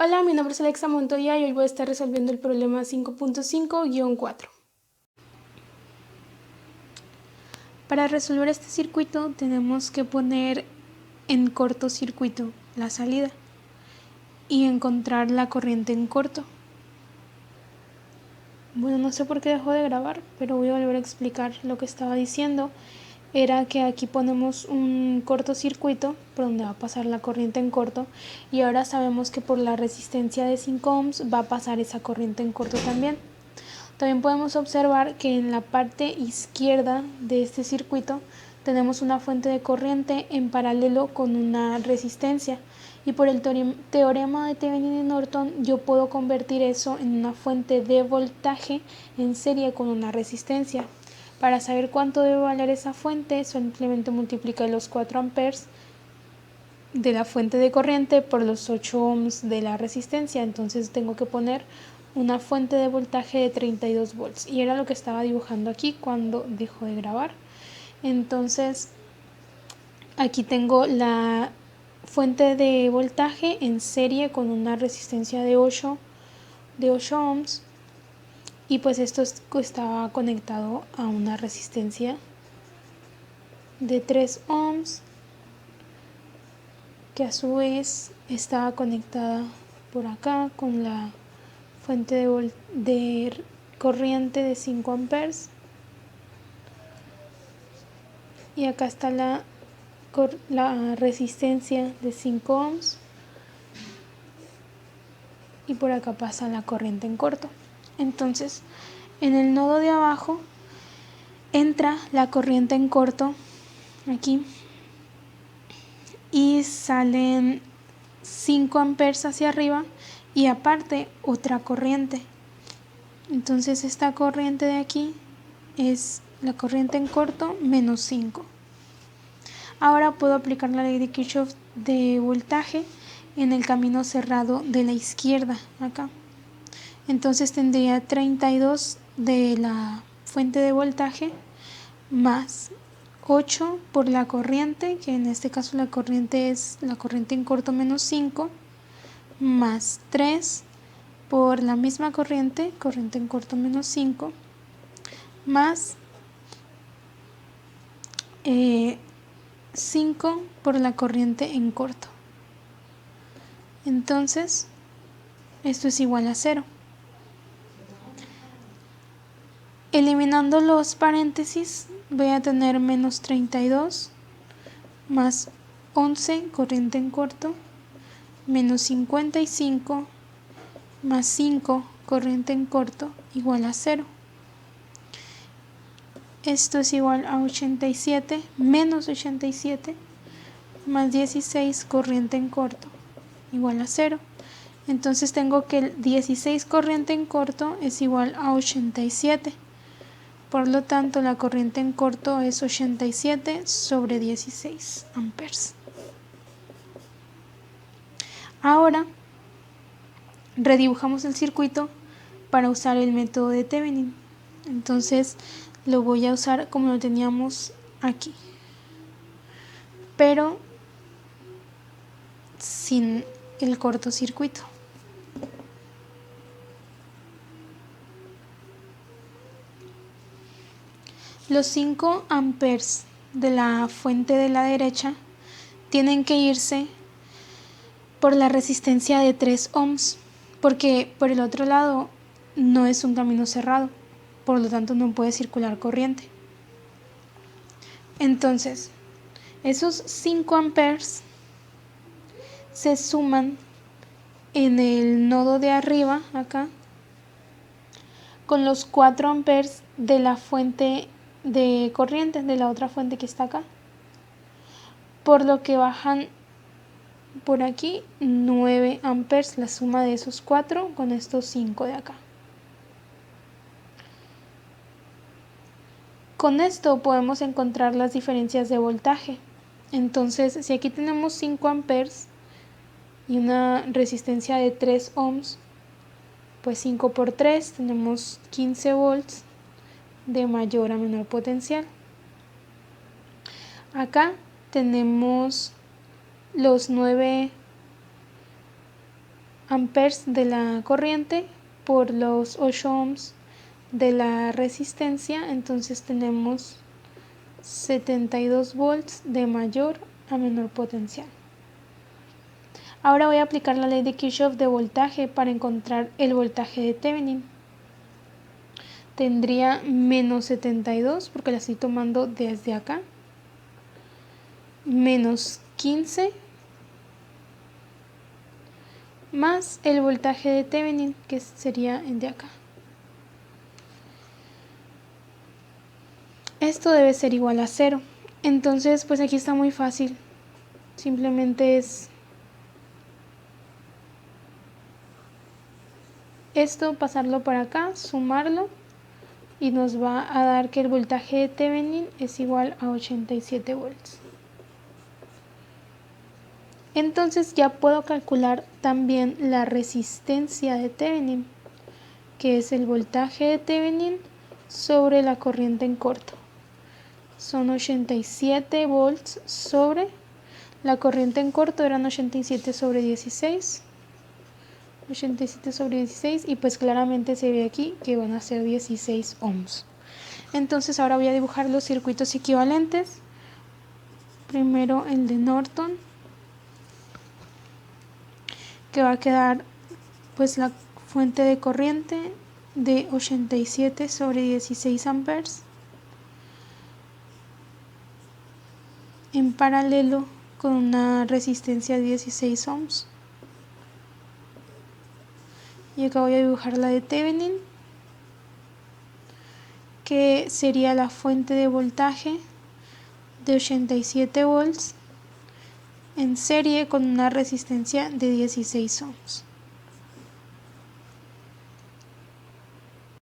Hola, mi nombre es Alexa Montoya y hoy voy a estar resolviendo el problema 5.5-4. Para resolver este circuito tenemos que poner en cortocircuito la salida y encontrar la corriente en corto. Bueno, no sé por qué dejó de grabar, pero voy a volver a explicar lo que estaba diciendo. Era que aquí ponemos un cortocircuito por donde va a pasar la corriente en corto, y ahora sabemos que por la resistencia de 5 ohms va a pasar esa corriente en corto también. También podemos observar que en la parte izquierda de este circuito tenemos una fuente de corriente en paralelo con una resistencia, y por el teorema de Thevenin y Norton yo puedo convertir eso en una fuente de voltaje en serie con una resistencia. Para saber cuánto debe valer esa fuente, simplemente multiplico los 4 amperes de la fuente de corriente por los 8 ohms de la resistencia. Entonces tengo que poner una fuente de voltaje de 32 volts, y era lo que estaba dibujando aquí cuando dejó de grabar. Entonces aquí tengo la fuente de voltaje en serie con una resistencia de 8 ohms, y pues esto estaba conectado a una resistencia de 3 ohms que a su vez estaba conectada por acá con la fuente de corriente de 5 amperes, y acá está la resistencia de 5 ohms, y por acá pasa la corriente en corto. Entonces en el nodo de abajo entra la corriente en corto aquí y salen 5 amperes hacia arriba y aparte otra corriente. Entonces esta corriente de aquí es la corriente en corto menos 5. Ahora puedo aplicar la ley de Kirchhoff de voltaje en el camino cerrado de la izquierda acá. Entonces tendría 32 de la fuente de voltaje más 8 por la corriente, que en este caso la corriente es la corriente en corto menos 5, más 3 por la misma corriente en corto menos 5, más 5 por la corriente en corto. Entonces esto es igual a 0. Eliminando los paréntesis voy a tener menos 32 más 11 corriente en corto menos 55 más 5 corriente en corto igual a 0. Esto es igual a 87 menos 87 más 16 corriente en corto igual a 0. Entonces tengo que el 16 corriente en corto es igual a 87. Por lo tanto, la corriente en corto es 87 sobre 16 amperes. Ahora redibujamos el circuito para usar el método de Thevenin. Entonces lo voy a usar como lo teníamos aquí, pero sin el cortocircuito. Los 5 amperes de la fuente de la derecha tienen que irse por la resistencia de 3 ohms, porque por el otro lado no es un camino cerrado, por lo tanto no puede circular corriente. Entonces esos 5 amperes se suman en el nodo de arriba acá con los 4 amperes de la fuente de corriente de la otra fuente que está acá, por lo que bajan por aquí 9 amperes, la suma de esos 4 con estos 5 de acá. Con esto podemos encontrar las diferencias de voltaje. Entonces si aquí tenemos 5 amperes y una resistencia de 3 ohms, pues 5 por 3 tenemos 15 volts de mayor a menor potencial. Acá tenemos los 9 amperes de la corriente por los 8 ohms de la resistencia, entonces tenemos 72 volts de mayor a menor potencial. Ahora voy a aplicar la ley de Kirchhoff de voltaje para encontrar el voltaje de Thevenin. Tendría menos 72 porque la estoy tomando desde acá, menos 15 más el voltaje de Thevenin, que sería el de acá. Esto debe ser igual a 0. Entonces pues aquí está muy fácil, simplemente es esto, pasarlo para acá, sumarlo y nos va a dar que el voltaje de Thevenin es igual a 87 volts. Entonces ya puedo calcular también la resistencia de Thevenin, que es el voltaje de Thevenin sobre la corriente en corto. Son 87 volts sobre la corriente en corto, eran 87 sobre 16. 87 sobre 16 y pues claramente se ve aquí que van a ser 16 ohms. Entonces ahora voy a dibujar los circuitos equivalentes. Primero el de Norton, que va a quedar pues la fuente de corriente de 87 sobre 16 amperes en paralelo con una resistencia de 16 ohms. Y acá voy a dibujar la de Thevenin, que sería la fuente de voltaje de 87 volts en serie con una resistencia de 16 ohms.